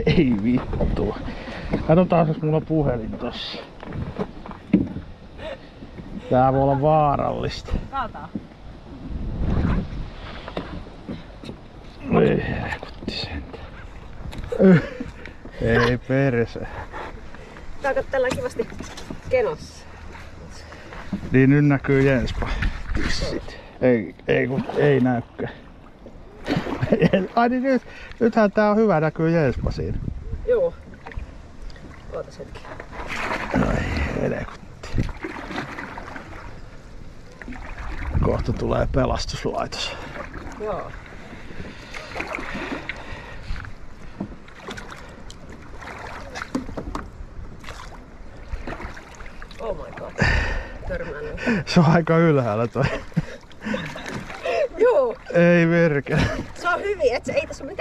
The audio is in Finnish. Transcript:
Ei vittu. Katsotaan, jos mulla on puhelin tossa. Tää voi olla vaarallista. Kaataa. Ei helkutti sentä. Ei perse. Tää katsellaan kivasti kenossa. Niin nyt näkyy Jenspa. Ei näykään. Ai niin nythän tää on hyvä, näkyy Jenspa siinä. Joo. Ootas hetki. Ai helkutti. Kohta tulee pelastuslaitos. Joo. Oh my god. Törmännyt. Se on aika ylhäällä toi. Joo. Ei merkellä. Se on hyvin, et ei tässä ole mitään.